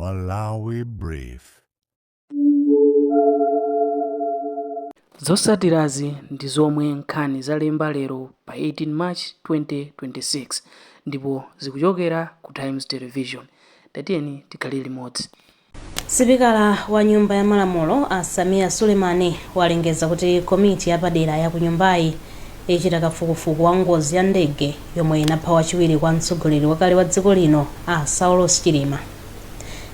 Malawi Brief. Zotsatirazi ndi zomwe nkhani zalemba lero pa 18 March 2026 ndipo zikuchokera ku Times Television. Tatiyeni tikhale limodzi. Sipikala wa nyumba ya malamulo a Samia Sulemani walengeza kuti komiti yapadera ya ku nyumbayi ichita kafukufuku wa ngozi ya ndege yomwe inapha wachiwiri kwa mtsogoleri wakale wa dziko lino a Saulos Chilima.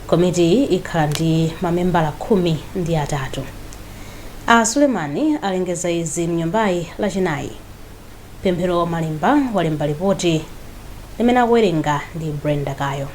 Komiti iyi ikhala ndi mamembala 13. A Sulemani alengeza izi mnyumbayi lachinayi. Pemphero Malimba walemba ripoti limene akuwerenga ndi Brenda Kayo.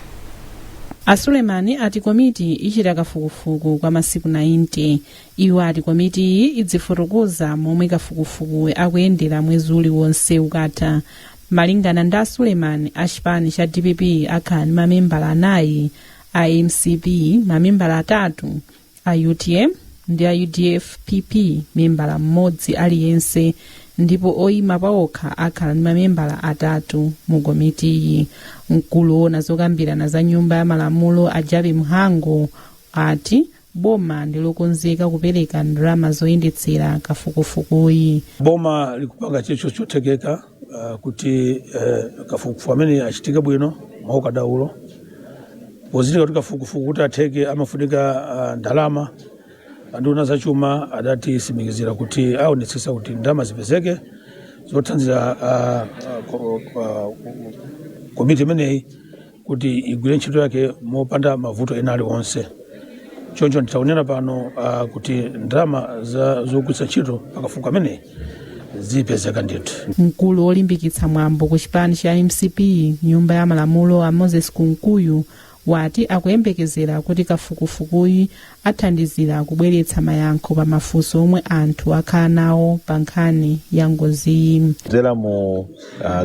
A Sulemani ati komiti ichita kafukufuku kwa masiku 90. Iwo ati komiti iyi idzifotokoza momwe kafukufuku akuyendera mwezi uliwonse ukatha. Malingana ndi a Sulemani, a chipani cha DPP akhala ndi mamembala 4, a MCP mamembala 3, a UTM ndi a UDF PP membala mmodzi aliyense, ndipo oyima paokha akhala ndi mamembala 3 mu komiti iyi. Mkulu wona zokambirana za nyumba ya malamulo a Jabe Mhango ati boma ndilokonzeka kupereka ndalama zoyendetsera kafukufukuyi. Boma likupanga chicho chothekeka kuti kafukufuku amene achitika bwino mwaukadaulo. Pozitika kuti kafukufuku kuti atheke amafunika ndalama. Anduna za chuma adati simikizira kuti aonetsetsa kuti ndalama zipezeke zothandiza komiti imeneyi kuti igwire ntchito yake mopanda mavuto ena aliwonse. Choncho nditaonera pano kuti ndalama zogwiritsa ntchito pakafukufuku ameneyi zipezeka ndithu. Mkulu olimbikitsa mwambo ku chipani cha MCP nyumba ya malamulo a Moses Kunkuyu wati akuyembekezera kuti kafukufukuyi athandizira kubweretsa mayankho pa mafunso omwe anthu akhala nawo pa nkhani ya ngoziyi. Tera mu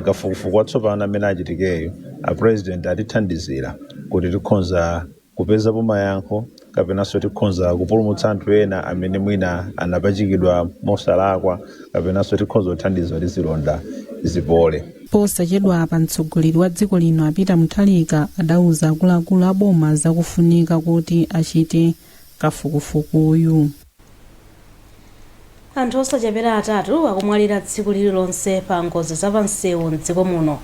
kafukufuku atsopano amene achitikeyo, a president atithandizira kuti tikhonza kupezapo mayankho kapenanso tikhonza kupulumutsa anthu ena amene mwina anapachikidwa mosalakwa, kapenanso tikhonza kuthandiza kuti zilonda zipole. Posachedwa pa mtsogoleri wa dziko lino apita Muthalika adauza akuluakulu a boma zakufunika kuti achite kafukufukuyu. Anthu osachepera 3 akumwalira tsiku lililonse pa ngozi zapansewu mdziko muno.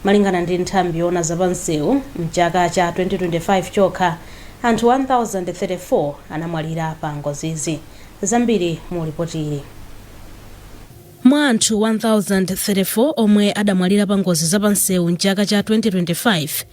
Malingana ndi nthambi yona zapansewu mchaka cha 2025 chokha, anthu 1034 anamwalira pa ngozizi. Zambiri mu ripoti ili. Mwa anthu 1034 omwe adamwalira pa ngozi zapansewu mchaka cha 2025,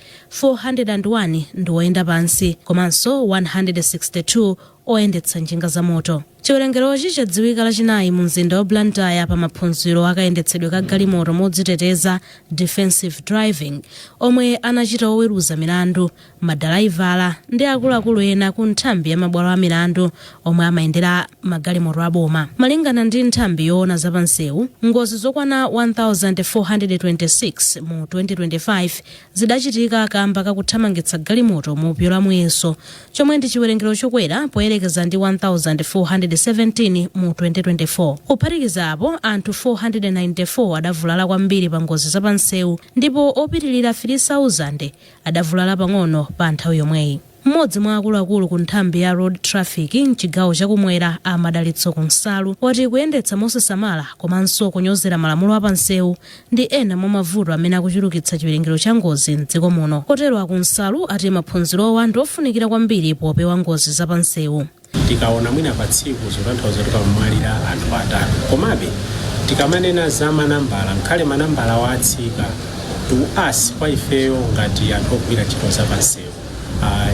401 ndi oyenda pansi, komanso 162 oyendetsa njinga za moto. Chiwerengerochi chadziwika lachinayi mu mzinda wa Blantyre pa maphunziro akayendetsedwe ka galimoto modziteteza defensive driving, omwe anachita oweruza milandu, madalaivala ndi akuluakulu ena ku nthambi ya mabwalo a milandu omwe amayendera magalimoto aboma. Malingana ndi nthambi yoona zapansewu, ngozi zokwana 1426 mu 2025 zidachitika kamba kakuthamangitsa galimoto mu upyola muyeso, chomwe ndi chiwerengero chokwera poyerekeza ndi 1417 mu 2024. Kuphatikizapo anthu 494 adavulala kwambiri pa ngozi zapansewu, ndipo opitilira 3000 adavulala pang'ono pa nthawi yomweyi. Mmodzi mwa akuluakulu ku nthambi ya road traffic mchigawo chakumwera a Madalitso Kunsalu wati kuyendetsa mosasamala komanso kunyozera malamulo apansewu ndi ena mwa mavuto amene akuchulukitsa chiwerengero cha ngozi mdziko muno. Kotero akunsalu ati maphunzirowa ndi ofunikira kwambiri popewa ngozi zapansewu. Tikaona mwina pa tsiku zotanthauza kuti pamwalira anthu 3, komabe tikamanena za manambala nkhale manambala watsika to us kwa ifeyo ngati anthu ogwira ntchito zapansewu.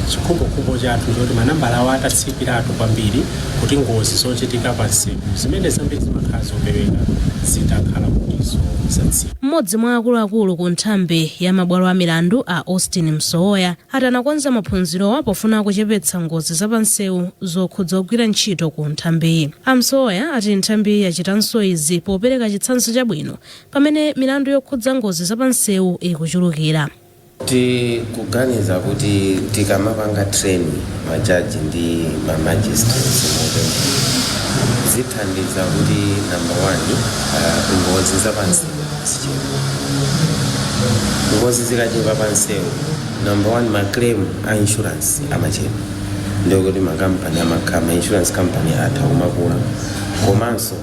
Chikhumbokhumbo chathu choti manambala awo atatsikiratu kwambiri kuti ngozi zochitika pansewu zimene zambiri zimakhala zopeweka zitakhala kutizo zatsika. Mmodzi mwa akuluakulu ku nthambi ya mabwalo a milandu a Austin Msowoya ati anakonza maphunzirowa pofuna kuchepetsa ngozi zapansewu zokhudza ogwira ntchito ku nthambiyi. Msowoya ati nthambi yachitanso izi popereka chitsanzo chabwino pamene milandu yokhudza ngozi zapansewu ikuchulukira. Tikuganiza kuti tikamapanga training majaji ndi magistrates zithandiza kuti number 1 ngozi zapansewu zichepere. ngozi zikachepa pansewu number 1 maclaim a insurance amachepa ndio kuti makampani amakhala insurance company atha kumakula komanso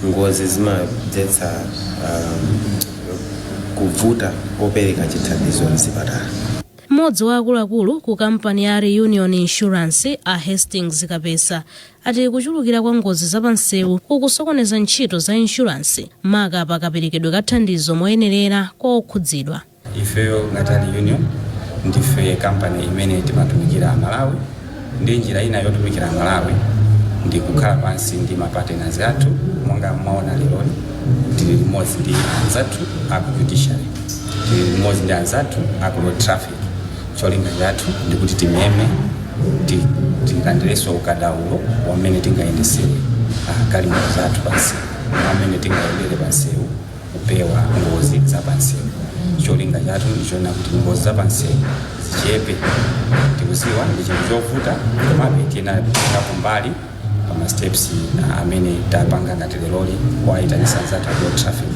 ngozi zimadzetsa kuvuta popereka chithandizo mzipatala. Mmodzi wa akuluakulu ku kampani ya Reunion Insurance a Hastings Kapesa ati kuchulukira kwa ngozi zapansewu kukusokoneza ntchito za insurance maka pakaperekedwe kathandizo moyenerera kwa okhudzidwa. Ifeyo ngati Union ndife kampani imene timatumikira Malawi ndi njira ina yotumikira Malawi ndi kukhala pansi ndi mapartners athu monga mwaona lero tili limodzi ndi anzathu aku judiciary, tili limodzi ndi anzathu aku road traffic. Cholinga chathu ndi kuti timeme tilandireso ukadaulo wamene tingayendesere galimoto zathu pansi, wamene tingayendere pansewu kupewa ngozi za pansewu. Cholinga chathu ndichona kuti ngozi za pansewu zichepe. Tikuziwa ndi chinthu chovuta komabe tiyenda kumbali pama steps amene tapanga ngati lero wayitanisa anzathu aku traffic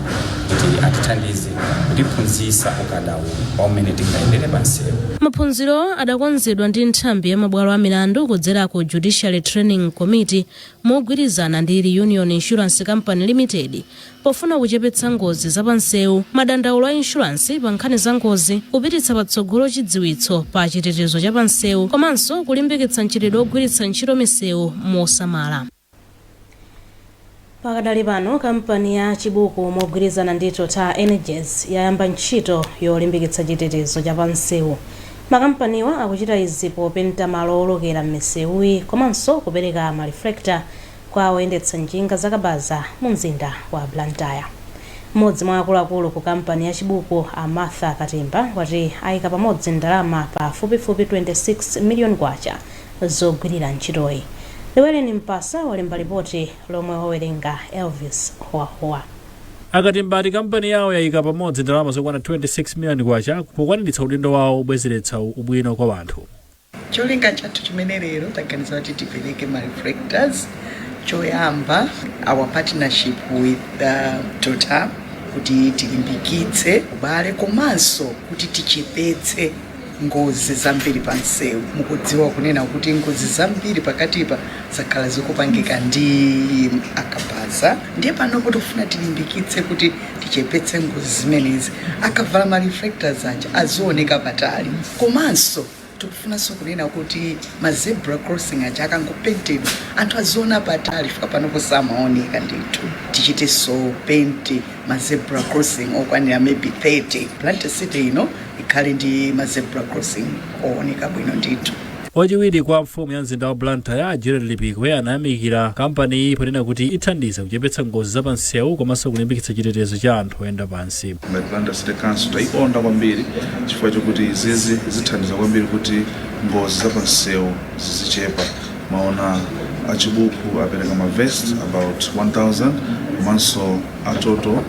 kuti atithandize kutiphunzitsa ukadaulo wamene tingayendere pansewu. Maphunziro adakonzedwa ndi nthambi ya mabwalo a milandu kudzera ku Judicial Training Committee mogwirizana ndi Reunion Insurance Company Limited pofuna kuchepetsa ngozi zapansewu, madandaulo a insurance pa nkhani za ngozi, kupititsa patsogolo chidziwitso pa chitetezo cha pansewu komanso kulimbikitsa mchitidwe ogwiritsa ntchito misewu mosamala. Pakadali pano kampani ya Chibuku mogwirizana ndi Total Energies yayamba ntchito yolimbikitsa chitetezo cha pansewu. Makampaniwa akuchita izi popenta malo olokera m'misewuyi komanso kupereka mareflector kwa oyendetsa njinga zakabaza mu mzinda wa Blantyre. Mmodzi mwa akuluakulu ku kampani ya Chibuku a Martha Katimba wati ayika pamodzi ndalama pafupifupi 26 million kwacha zogwirira ntchitoyi. Leweleni Mpasa walemba ripoti lomwe wawerenga Elvis Hoahoa. Akatimba ati kampani yawo yayika pamodzi ndalama zokwana 26 million kwacha pokwaniritsa udindo wawo ubwezeretsa ubwino kwa wanthu. Cholinga chathu chimene lero taganiza kuti tipereke mareflectors. Choyamba our partnership with Total kuti tilimbikitse ubale komanso kuti tichepetse ngozi zambiri pansewu. Mukudziwa kunena kuti ngozi zambiri pakatipa zakhala zikupangika ndi akabaza, ndiye panopo tofuna tilimbikitse kuti tichepetse ngozi zimenezi. Akavala mareflectors aja azioneka patali komanso tukufunanso kunena kuti mazebra crossing aja akangopentedwa anthu aziona patali fika panopo samaoneka. Ndithu tichite so pente mazebra crossing okwanira maybe 30 Blantyre City ino ikhale ndi mazebra crossing ooneka bwino. Ndithu wachiwiri kwa mfumu ya mzinda wa Blantyre Gerald Lipikwe anayamikira kampani iyi ponena kuti ithandiza kuchepetsa ngozi zapansewu komanso kulimbikitsa chitetezo cha anthu oyenda pansi. Blantyre City Council taikonda kwambiri chifukwa chokuti izizi zithandiza kwambiri kuti ngozi zapansewu zizichepa. Maona achibuku apereka mavest about 1000 komanso atoto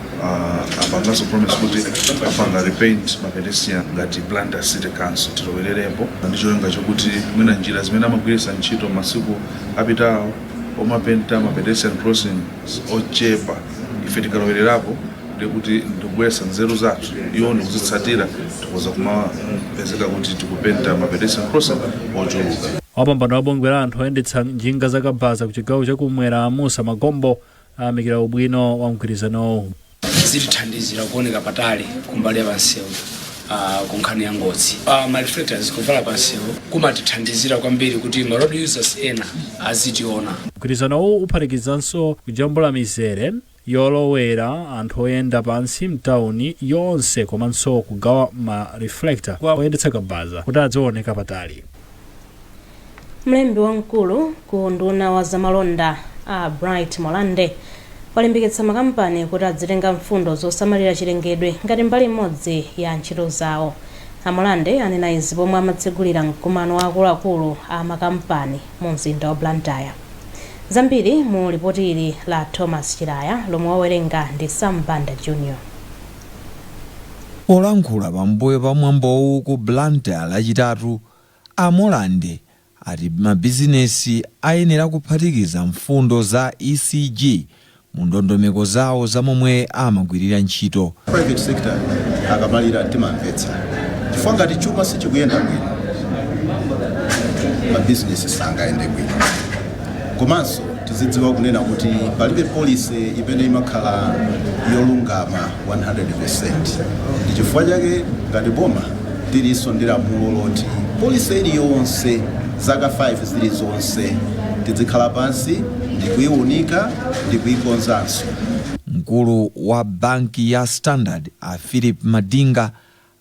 apangaso promise kuti apanga repaint mapedestrian ngati Blantyre City Council tilowererepo. Ndicholinga chokuti mwina njira zimene amagwiritsa ntchito masiku apitawo omapenta mapedestrian crossing ochepa ife tikalowererapo ndikuti ndikubweretsa nzeru zathu iwo ndikuzitsatira tikuza kumapezeka kuti tikupenta mapedestrian crossing ochuluka. Wapambano wa bungwe la anthu oyendetsa njinga zakabaza ku chigawo chakumwera Musa Magombo ayamikira ubwino wa mgwirizanowu. Zitithandizira kuoneka patali kumbali ya pansewu ku nkhani ya ngozi. Mareflectors kuvala pansewu kumatithandizira kwambiri kuti ma road users ena azitiona. Mgwirizanowu uphatikizanso kujambula mizere yolowera anthu oyenda pansi mtawuni yonse komanso kugawa ma reflector kwa oyendetsa kabaza kuti azioneka patali. Mlembi wamkulu ku nduna wa zamalonda a Bright Molande walimbikitsa makampani kuti azitenga mfundo zosamalira chilengedwe ngati mbali imodzi ya ntchito zawo. Molande anena izi pomwe amatsegulira mkumano wa akuluakulu a makampani mu mzinda wa Blantyre. Zambiri mu ripoti ili la Thomas Chiraya lomwe wawerenga ndi Sam Banda Jr. Polankhula pambuyo pa mwambowu ku Blantyre lachitatu, Molande ati mabizinesi ayenera kuphatikiza mfundo za ECG mu ndondomeko zawo za momwe amagwirira ntchito. Private sector akamalira timamvetsa chifukwa ngati chuma sichikuyenda bwino mabizinesi sangaende bwino. Komanso tizidziwa kunena kuti palibe policy imene imakhala yolungama 100%. Ndi chifukwa chake ngati boma tilinso ndi lamulo loti policy iliyonse zaka 5 zilizonse tizikhala pansi ndi kuyiunika ndi kuyikonzanso. Mkulu wa banki ya Standard Philip Madinga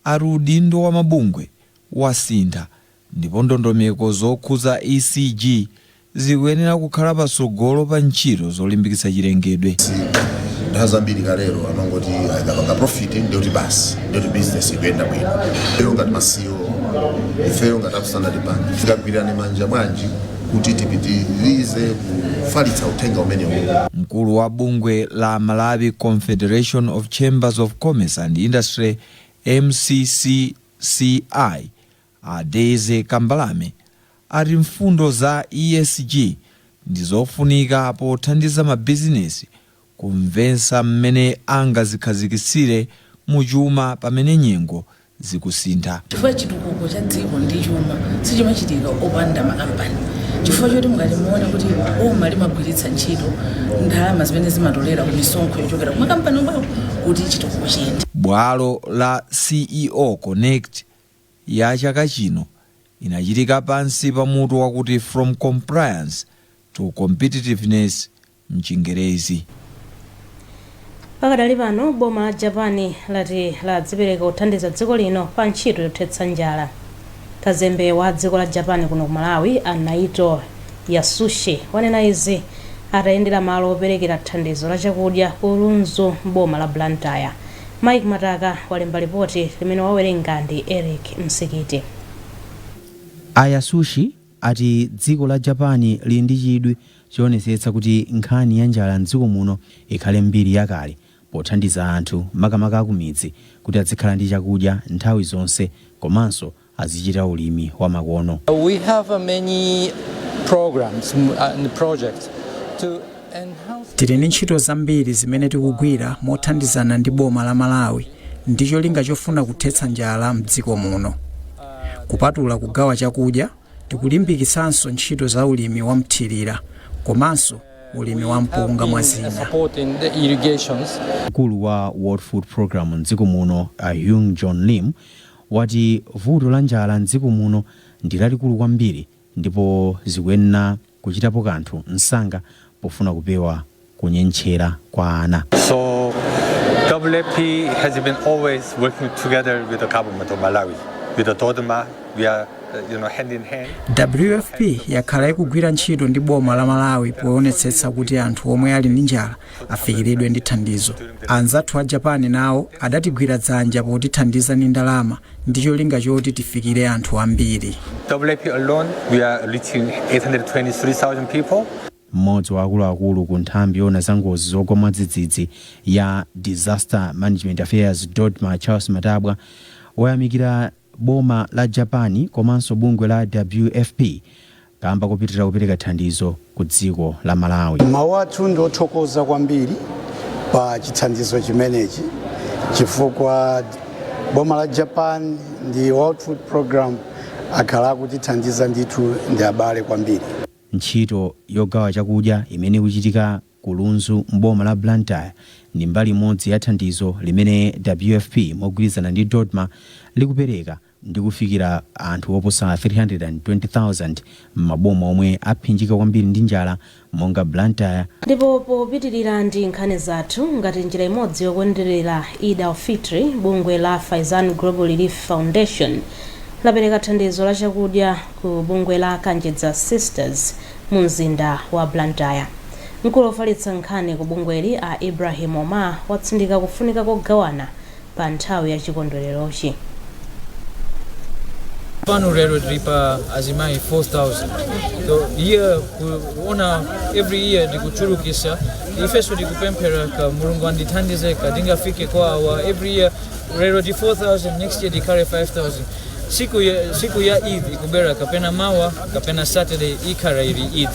ari udindo wa mabungwe wasintha ndipo ndondomeko zokhuza ECG zikuyenera kukhala patsogolo pa ntchito zolimbikitsa chilengedwe. Ndazambiri kalero amangoti akapanga profit ndiyoti basi ndiyoti business ikuyenda bwino. Lero ngati masiyo ifeyo ngati Standard Bank tikagwirana manja bwanji kuti tipitirize kufalitsa uthenga umenewu. Mkulu wa bungwe la Malawi Confederation of Chambers of Commerce and Industry MCCCI Adeze Kambalame ati mfundo za ESG ndizofunika pothandiza mabizinesi kumvetsa mmene angazikhazikitsire mu chuma pamene nyengo zikusintha. Chifukwa chitukuko cha dziko ndi chuma sichimachitika opanda makampani. Chifukwa choti mukatimuona kuti boma limagwiritsa ntchito ndalama zimene zimatolera ku misonkho yochokera ku makampani omwewo kuti chitukuko chiyende. Bwalo la CEO Connect ya chaka chino inachitika pansi pa mutu wakuti from compliance to competitiveness mchingerezi. Pakadali pano boma la Japan lati ladzipereka kuthandiza dziko lino pa ntchito yothetsa njala. Kazembe wa dziko la Japan kuno ku Malawi Naito Yasushi wanena izi atayendera malo operekera thandizo la chakudya kulunzu boma la Blantyre. Mike Mataka walemba ripoti limene wawerenga ndi Eric Msikiti. Ayasushi ati dziko la Japan lili ndi chidwi chionetsetsa kuti nkhani ya njala mdziko muno ikhale mbiri yakale pothandiza anthu makamaka akumidzi kuti azikhala ndi chakudya nthawi zonse komanso azichita ulimi wa makono. We have many programs and projects to enhance. Tili ndi ntchito zambiri zimene tikugwira mothandizana ndi boma la Malawi ndi cholinga chofuna kuthetsa njala mdziko muno. Kupatula kugawa chakudya, tikulimbikitsanso ntchito za ulimi wa mthirira komanso ulimi wa mpunga mwa zina. Mkulu wa World Food Program mdziko muno Hyung John Lim wati vuto la njala mdziko muno ndi lalikulu kwambiri ndipo zikuyenera kuchitapo kanthu msanga pofuna kupewa kunyenchera kwa ana. So WFP has been always working together with the government of Malawi. With the Dodoma, we are hand in hand. WFP yakhala ikugwira ntchito ndi boma la Malawi poonetsetsa kuti anthu omwe ali ndi njala afikiridwe ndi thandizo. Anzathu a Japan nawo adatigwira dzanja potithandiza ndi ndalama ndi cholinga choti tifikire anthu ambiri. WFP alone we are reaching 823,000 people. Mmodzi wa akuluakulu ku nthambi yona za ngozi zogwa mwadzidzidzi ya Disaster Management Affairs Dodoma Charles Matabwa wayamikira boma la Japan komanso bungwe la WFP kamba kupitira kupereka thandizo ku dziko la Malawi. Mawathu ndothokoza kwambiri pa chithandizo chimenechi chifukwa boma la Japan ndi World Food Program akhala kutithandiza ndithu ndi abale kwambiri. Ntchito yogawa chakudya imene ikuchitika kulunzu mboma la Blantyre ndi mbali imodzi ya thandizo limene WFP mogwirizana ndi Dodoma likupereka ndi kufikira anthu oposa 320,000 m'maboma omwe aphinjika kwambiri ndi njala monga Blantyre. Ndipo popitirira ndi nkhani zathu ngati njira imodzi yokondwerera Eid al-Fitr, bungwe la Faizan Global Relief Foundation lapereka thandizo la chakudya ku bungwe la Kanjedza Sisters mu mzinda wa Blantyre. Mkulu ofalitsa nkhani ku bungweli Ibrahim Omar watsindika kufunika kogawana pa nthawi ya chikondwererochi. Pano lero dripa azimai 4,000. So here kuona every year ndikuchulukisa ifeso ndikupemphera ka mulungu andithandize kadingafike kwa every year lero di 4,000 next year dikale 5,000. Siku ya Eid ikubera kapena mawa kapena Saturday ikara ili Eid.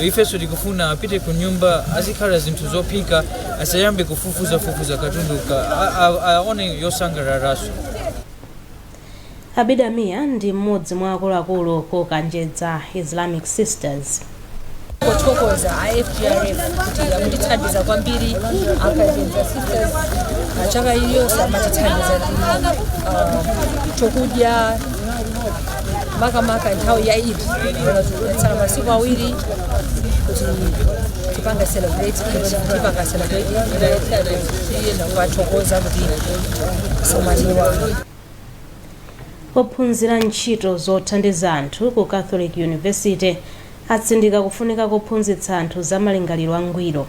ifeso tikufuna apite ku nyumba azikhala zinthu zophika asayambe kufufuza katundu aone yosangalalaso. Abida Mia ndi mmodzi mwa akuluakulu ku Kanjedza Islamic Sisters. Kuthokoza IFGRF kuti amutithandiza kwambiri Kanjedza Sisters chaka iliyonse amatithandiza chokudya makamaka nthawi ya Eid tsala masiku awiri kuti tipanga celebrate tipanga celebrate kwathokoza kuti somaliwa. Ophunzira ntchito zothandiza anthu ku Catholic University atsindika kufunika kuphunzitsa anthu za malingaliro angwiro.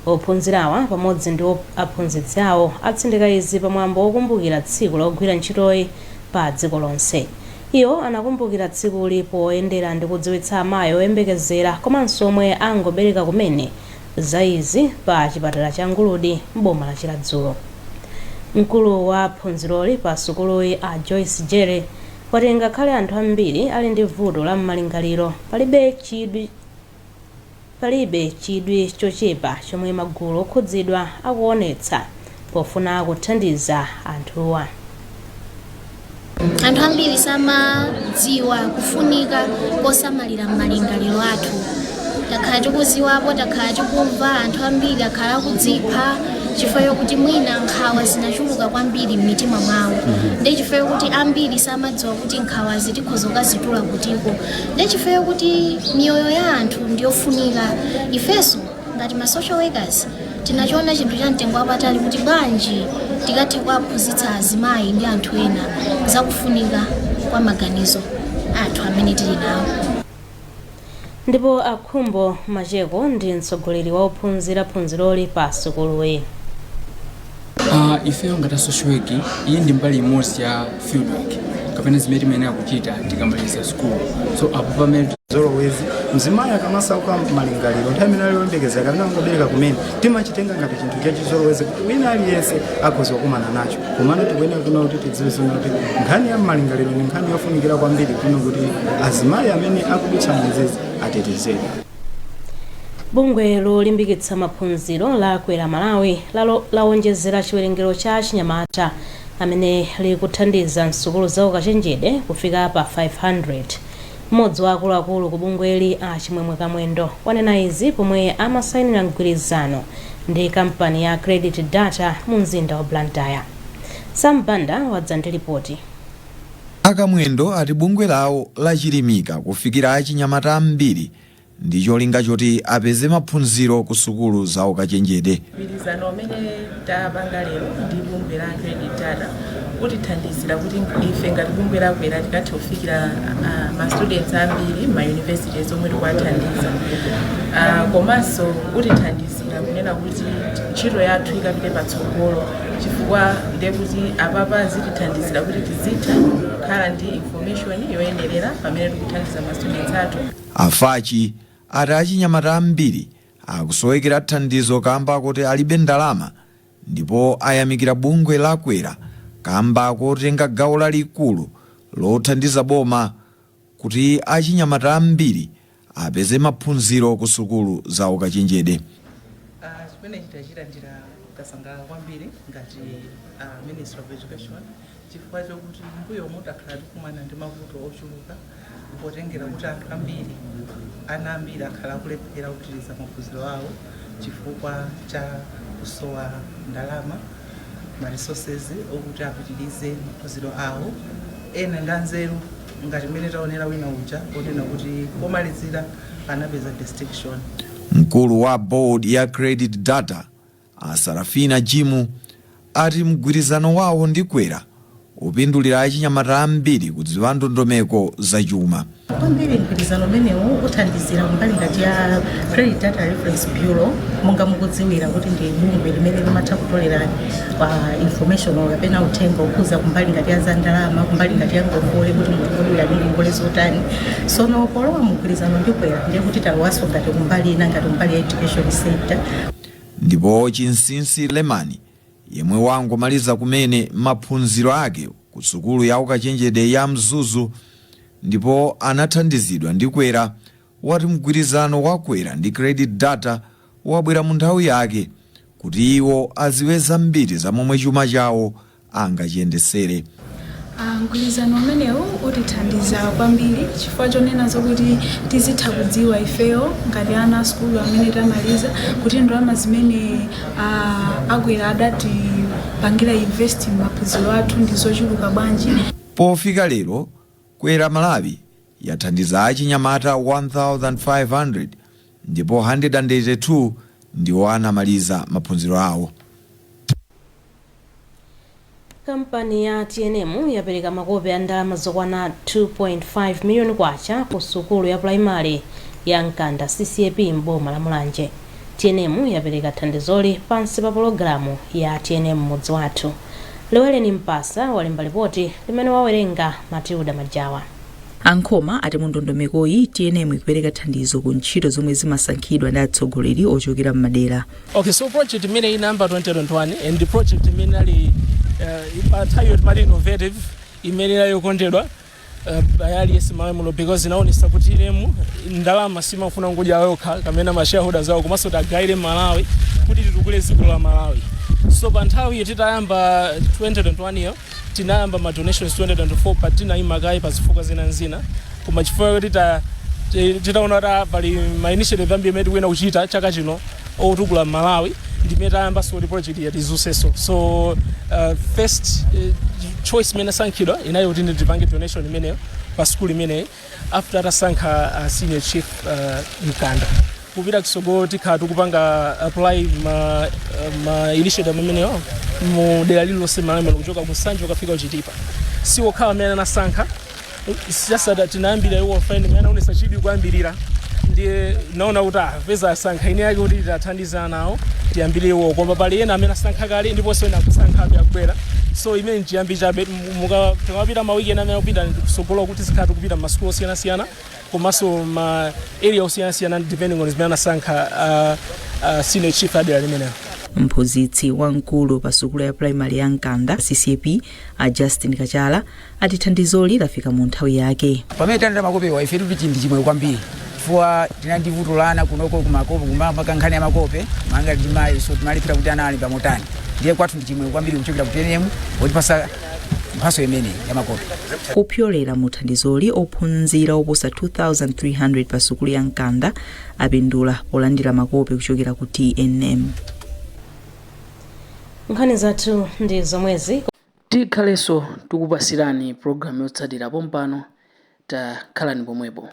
Ophunzirawa pamodzi ndi aphunzitsi awo atsindika izi pamwambo wokumbukira tsiku logwira ntchitoyi pa dziko lonse. Iwo anakumbukira tsiku lipo oyendera ndi kudziwitsa amayi oyembekezera komanso omwe angobereka kumene za izi pa chipatala cha Nguludi m'boma la Chiladzulo. Mkulu wa phunziroli pa sukuluyi a Joyce Jere wati ngakhale anthu ambiri ali ndi vuto la malingaliro palibe chidwi chochepa chomwe magulu okhudzidwa akuonetsa pofuna kuthandiza anthuwa. Anthu ambiri samadziwa kufunika kosamalira malingaliro athu. Takhala tikuziwapo, takhala tikumva anthu ambiri akhala kudzipha chifukwa chokuti mwina nkhawa zinachuluka kwambiri m'mitima mwawo. Ndi chifukwa chokuti ambiri samadziwa kuti nkhawa zitikhoza kukazitula kutiko. Ndi chifukwa chokuti miyoyo ya anthu ndiyofunika. Ifenso ngati ma social workers tinachiona chinthu cha mtengo wapatali kuti bwanji tikathe kuwaphunzitsa azimayi ndi anthu ena zakufunika kwa maganizo athu amene tili nawo. Ndipo Akhumbo Macheko ndi mtsogoleri wa ophunzira phunziroli pa sukuluyi. Ifeyo ngati social work iyi ndi mbali imodzi ya field work kapena zimene timayenera kuchita tikamaliza sukulu. So apo pamene zolowezi mzimayi akamasauka malingaliro nthawi imene aliyembekezera kapena ngobereka kumene timachitenga ngati chinthu chachizolowezi kuti wina aliyense akhoza kukumana nacho. Komano tikuyenera kuna kuti tidziwe kuti nkhani ya malingaliro ni nkhani yofunikira kwambiri kuno kuti azimayi amene akudutsa mzizi atetezedwe. Bungwe lolimbikitsa maphunziro la Kwera Malawi lawonjezera chiwerengero cha achinyamata amene likuthandiza nsukulu za ukachenjede kufika pa 500. Mmodzi wa akuluakulu ku bungweli a Chimwemwe Kamwendo wanena izi pomwe amasayinira mgwirizano ndi kampani ya Credit Data mu mzinda wa Blantyre. Sam Banda wadza ndi ripoti. Akamwendo ati bungwe lawo lachilimika kufikira achinyamata ambiri ndi cholinga choti apeze maphunziro ku sukulu za ukachenjede. Mgwirizano umene tapanga lero ndi bungwe la Credit Data kutithandizira kuti ife ngati bungwe la Kwera tikathe kufikira ma students ambiri ma universities omwe tikuwathandiza. Komanso kutithandizira kunena kuti ntchito yathu ikapite patsogolo chifukwa ndekuti apapa zitithandizira kuti tizitha kukhala ndi information yoyenerera pamene tikuthandiza ma students athu. Afachi ati achinyamata ambiri akusowekera thandizo kamba kuti alibe ndalama ndipo ayamikira bungwe la Kwera kamba kotenga gawo lalikulu lothandiza boma kuti achinyamata ambiri apeze maphunziro ku sukulu za ukachenjede. Chimene chitachilandira kusangalala kwambiri ngati Ministry of Education chifukwa chokuti mbuyo mutakhala tikumana ndi mavuto ochuluka potengera kuti anthu ambiri ana ambiri akhala kulephera kupitiriza maphunziro awo chifukwa cha kusowa ndalama ma resources okuti apitirize maphunziro awo. Ena ndanzeru ngati mmene taonera wina uja onena kuti pomalizira anapeza distinction. Mkulu wa board ya Credit Data Sarafina Jimu ati mgwirizano wawo ndi Kwera upindulira achinyamata ambiri kudziwa ndondomeko za chuma. Kwambiri mgwirizano umenewu uthandizira kumbali ngati ya Credit Data Reference Bureau monga mukudziwira kuti ndi bungwe limene limatha kutolera information kapena uthenga okhuza kumbali ngati ya za ndalama kumbali ngati ya ngongole kuti munthu kodula ndi ngongole zotani. Sono polowa mgwirizano ndi Kwera ndiye kuti tawaso ngati kumbali ina ngati kumbali ya education sector. Ndipo Chinsinsi Lemani yemwe wangomaliza kumene maphunziro ake ku sukulu ya ukachenjede ya Mzuzu ndipo anathandizidwa ndi Kwera wati mgwirizano wakwera ndi credit data wabwera mu nthawi yake kuti iwo aziwe zambiri za momwe chuma chawo angachiyendesere. Mgwirizano umenewu utithandiza kwambiri chifukwa chonena zokuti tizitha kudziwa ifeyo ngati ana a skulu amene tamaliza kuti ndalama zimene akwera adatipangira invest m'maphunziro athu ndi zochuluka bwanji. Pofika lero Kwera Malawi yathandiza achinyamata 1500 ndipo 182 ndiwo anamaliza maphunziro awo. Kampani ya TNM yapereka makopi a ndalama zokwana 2.5 miliyoni kwacha ku sukulu ya primary ya Nkanda CCAP m'boma la Mulanje. TNM yapereka thandizoli pansi pa pologalamu ya TNM mudzi wathu. Leweleni Mpasa walemba ripoti limene wawerenga Matilda Majawa. Ankhoma ati mundondomekoyi TNM ikupereka thandizo ku ntchito zomwe zimasankhidwa ndi atsogoleri ochokera m'madera. Okay, so project imene number 2021 and the project imene ali tayo mali innovative imene yokondedwa bayali esimamulo because inaonesa kuti TNM ndalama simafuna ngoja yokha kamena ma shareholders awo komanso tagaire Malawi kuti titukule dziko la Malawi. So pa nthawi titayamba 2021 yo tinayamba ma donations 2024 but tinayima kai pa zifukwa zina koma chifukwa kuti titaona ta pali ma initiative ambiri imene tikuyenda kuchita chaka chino otukula Malawi ndimene tayamba so project ya tizuseso. So first choice imene sankhidwa inayo kuti ndipange donation imeneyo pa school imeneyi after atasankha senior chief Nkanda kupita kusogolo tikhala tikupanga apply ma initiative imeneyo mu dera lililonse Malawi kuchoka ku Nsanje ukafika kuchitipa si okhala amene anasankha siyasa tinayambira iwo find imene anaonesa chidwi kuyambirira ndiye naona kuti peza asankha ine yake kuti titathandiza nawo tiyambire iwo koma pali ena amene asankha kale ndipo so ena kusankha akubwera. So imene njiyambi chabe mukapita ma weekend amene kupita kusogolo kuti zikhala tikupita ma school siyana komanso ma area osiyana depending on zimene anasankha senior chief adera limeneyo. Mphunzitsi wamkulu pa sukulu ya primary ya Nkanda CCAP Justin Kachala ati thandizoli lafika mu nthawi yake. Pamene tanda makope wa ife tuli chindi chimwe kwambiri chifukwa tinandivutulana kunoko kumakope kumakankhani ya makope manga ndimayi so timalipira kuti anali pamotani ndiye kwathu ndi chimwe kwambiri kuchokera ku TNM otipasa mphaso imene ya makope. Kupyolera mu thandizoli ophunzira oposa 2300 pa sukulu ya Nkanda apindula olandira makope kuchokera ku TNM. Nkhani zathu ndi zomwezi tikhalenso tikupasirani programu yotsatira pompano takhalani pomwepo.